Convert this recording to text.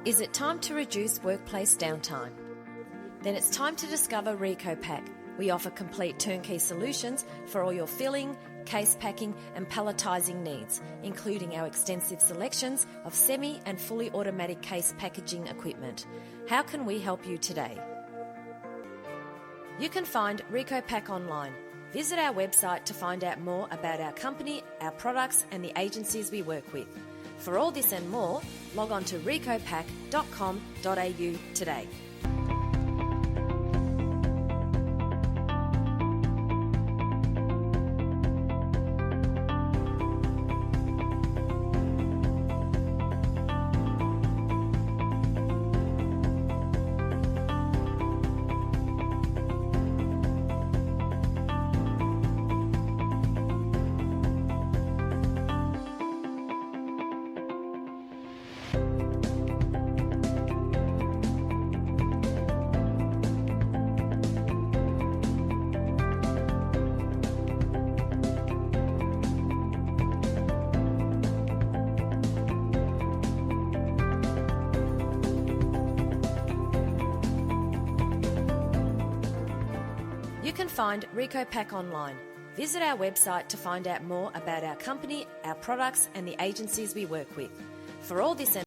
Is it time to reduce workplace downtime? Then it's time to discover RECOPAK. We offer complete turnkey solutions for all your filling, case packing and palletising needs, including our extensive selections of semi and fully automatic case packaging equipment. How can we help you today? You can find RECOPAK online. Visit our website to find out more about our company, our products and the agencies we work with. For all this and more, log on to recopak.com.au today. You can find RECOPAK online. Visit our website to find out more about our company, our products and the agencies we work with. For all this and